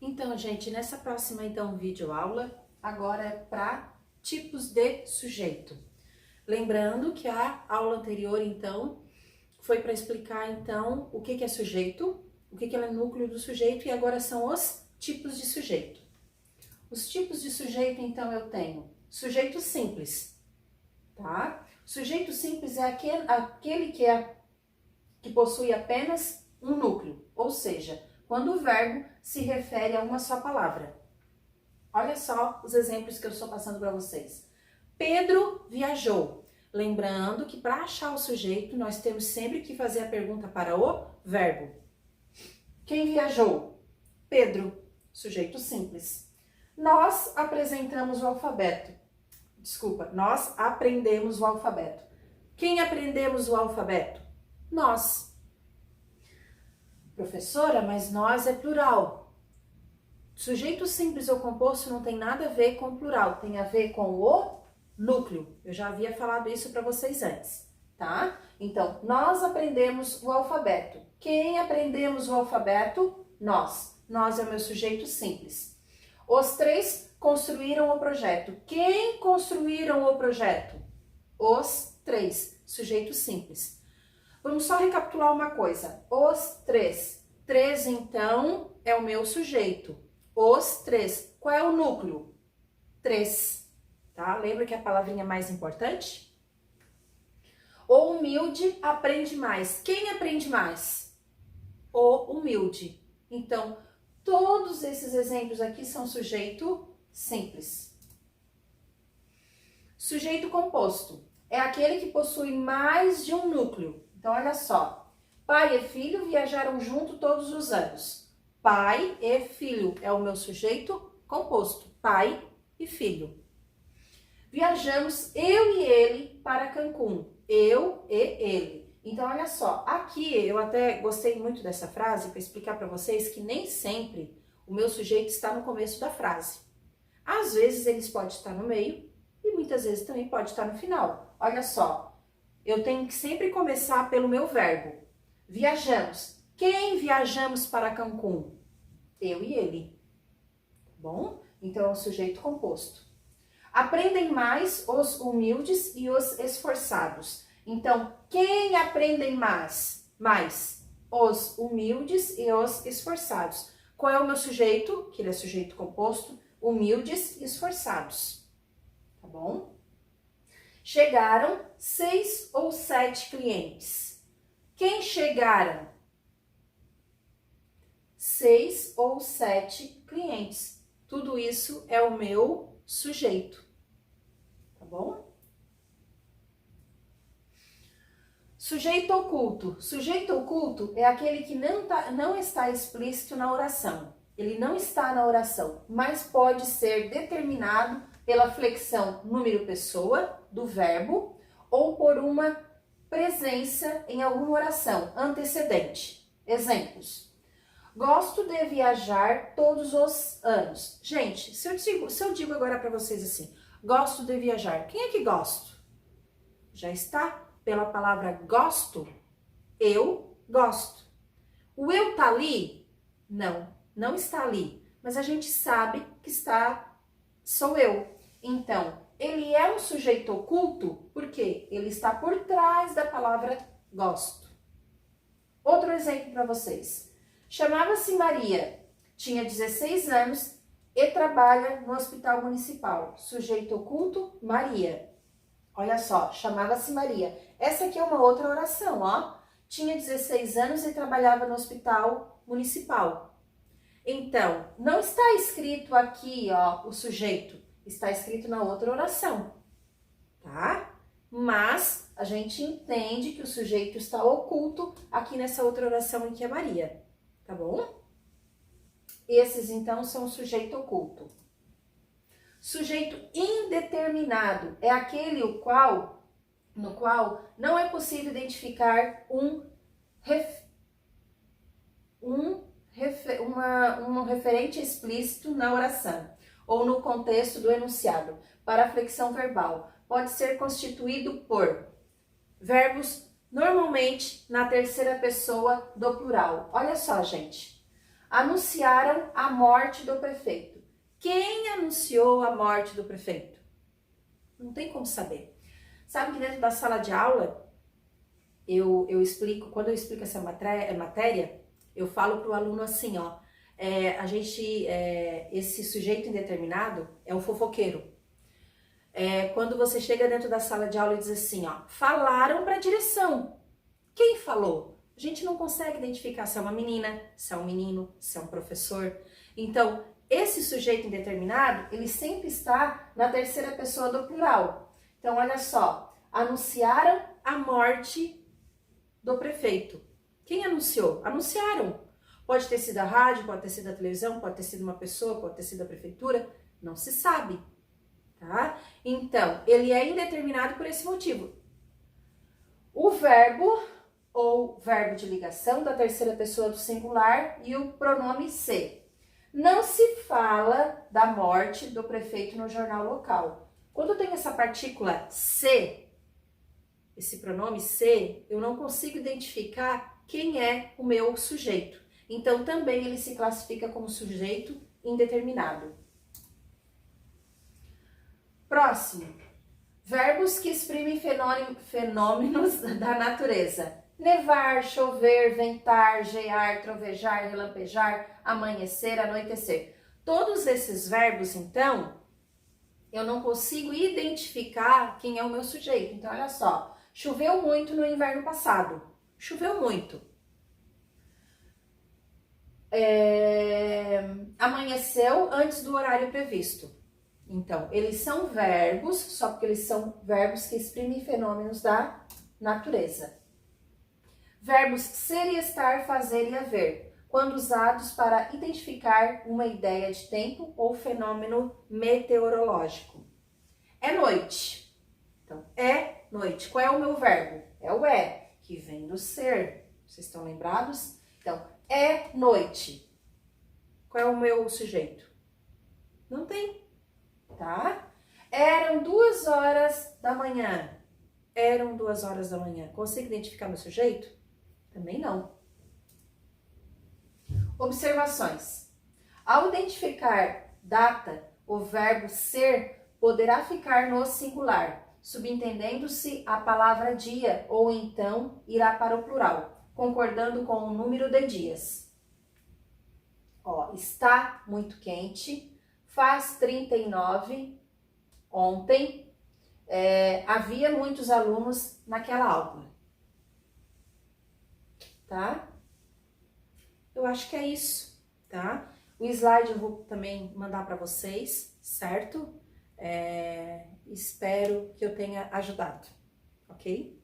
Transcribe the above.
Então, gente, nessa próxima videoaula, agora é para tipos de sujeito. Lembrando que a aula anterior, então, foi para explicar, então, o que é sujeito, o que é núcleo do sujeito, e agora são os tipos de sujeito. Os tipos de sujeito, então, eu tenho sujeito simples, tá? Sujeito simples é aquele que possui apenas um núcleo, ou seja, quando o verbo se refere a uma só palavra. Olha só os exemplos que eu estou passando para vocês. Pedro viajou. Lembrando que para achar o sujeito, nós temos sempre que fazer a pergunta para o verbo. Quem viajou? Pedro, sujeito simples. Nós apresentamos o alfabeto. Desculpa, nós aprendemos o alfabeto. Quem aprendemos o alfabeto? Nós. Professora, mas nós é plural. Sujeito simples ou composto não tem nada a ver com plural, tem a ver com o núcleo. Eu já havia falado isso para vocês antes, tá? Então, nós aprendemos o alfabeto. Quem aprendemos o alfabeto? Nós. Nós é o meu sujeito simples. Os três construíram o projeto. Quem construíram o projeto? Os três, sujeito simples. Vamos só recapitular uma coisa. Os três. Três, então, é o meu sujeito. Os três. Qual é o núcleo? Três. Tá? Lembra que é a palavrinha mais importante? O humilde aprende mais. Quem aprende mais? O humilde. Então, todos esses exemplos aqui são sujeito simples. Sujeito composto. É aquele que possui mais de um núcleo. Então, olha só, pai e filho viajaram junto todos os anos. Pai e filho é o meu sujeito composto, pai e filho. Viajamos eu e ele para Cancún, eu e ele. Então, olha só, aqui eu até gostei muito dessa frase para explicar para vocês que nem sempre o meu sujeito está no começo da frase. Às vezes eles podem estar no meio e muitas vezes também pode estar no final. Olha só. Eu tenho que sempre começar pelo meu verbo. Viajamos. Quem viajamos para Cancún? Eu e ele. Tá bom? Então, é o sujeito composto. Aprendem mais os humildes e os esforçados. Então, quem aprendem mais? Mais os humildes e os esforçados. Qual é o meu sujeito? Que ele é sujeito composto. Humildes e esforçados. Tá bom? Chegaram 6 ou 7 clientes. Quem chegaram? 6 ou 7 clientes. Tudo isso é o meu sujeito. Tá bom? Sujeito oculto. Sujeito oculto é aquele que não está explícito na oração. Ele não está na oração, mas pode ser determinado pela flexão número pessoa do verbo ou por uma presença em alguma oração antecedente. Exemplos. Gosto de viajar todos os anos. Gente, se eu digo agora para vocês assim, gosto de viajar, quem é que gosto? Já está pela palavra gosto? Eu gosto. O eu tá ali? Não, não está ali. Mas a gente sabe que sou eu. Então, ele é um sujeito oculto porque ele está por trás da palavra gosto. Outro exemplo para vocês. Chamava-se Maria, tinha 16 anos e trabalha no hospital municipal. Sujeito oculto, Maria. Olha só, chamava-se Maria. Essa aqui é uma outra oração, ó. Tinha 16 anos e trabalhava no hospital municipal. Então, não está escrito aqui, ó, o sujeito. Está escrito na outra oração, tá? Mas a gente entende que o sujeito está oculto aqui nessa outra oração em que é Maria, tá bom? Esses, então, são o sujeito oculto. Sujeito indeterminado é aquele no qual não é possível identificar um referente explícito na oração ou no contexto do enunciado. Para a flexão verbal, pode ser constituído por verbos normalmente na terceira pessoa do plural. Olha só, gente. Anunciaram a morte do prefeito. Quem anunciou a morte do prefeito? Não tem como saber. Sabe que dentro da sala de aula, eu explico, quando eu explico essa matéria, eu falo para o aluno assim, ó, esse sujeito indeterminado é um fofoqueiro. Quando você chega dentro da sala de aula e diz assim, ó, falaram para a direção. Quem falou? A gente não consegue identificar se é uma menina, se é um menino, se é um professor. Então, esse sujeito indeterminado, ele sempre está na terceira pessoa do plural. Então, olha só, anunciaram a morte do prefeito. Quem anunciou? Anunciaram. Pode ter sido a rádio, pode ter sido a televisão, pode ter sido uma pessoa, pode ter sido a prefeitura, não se sabe, tá? Então, ele é indeterminado por esse motivo. O verbo ou verbo de ligação da terceira pessoa do singular e o pronome se. Não se fala da morte do prefeito no jornal local. Quando tem essa partícula se, esse pronome se, eu não consigo identificar quem é o meu sujeito. Então, também ele se classifica como sujeito indeterminado. Próximo. Verbos que exprimem fenômenos da natureza. Nevar, chover, ventar, gear, trovejar, relampejar, amanhecer, anoitecer. Todos esses verbos, então, eu não consigo identificar quem é o meu sujeito. Então, olha só. Choveu muito no inverno passado. Choveu muito. Amanheceu antes do horário previsto. Então, eles são verbos, só porque eles são verbos que exprimem fenômenos da natureza. Verbos ser e estar, fazer e haver, quando usados para identificar uma ideia de tempo ou fenômeno meteorológico. É noite. Então, é noite. Qual é o meu verbo? É o que vem do ser. Vocês estão lembrados? Então, é noite. Qual é o meu sujeito? Não tem, tá? Eram 2 horas da manhã. Eram 2 horas da manhã. Consigo identificar meu sujeito? Também não. Observações. Ao identificar data, o verbo ser poderá ficar no singular, subentendendo-se a palavra dia, ou então irá para o plural, concordando com o número de dias. Ó, está muito quente, faz 39 ontem, havia muitos alunos naquela aula. Tá? Eu acho que é isso, tá? O slide eu vou também mandar para vocês, certo? Espero que eu tenha ajudado, ok?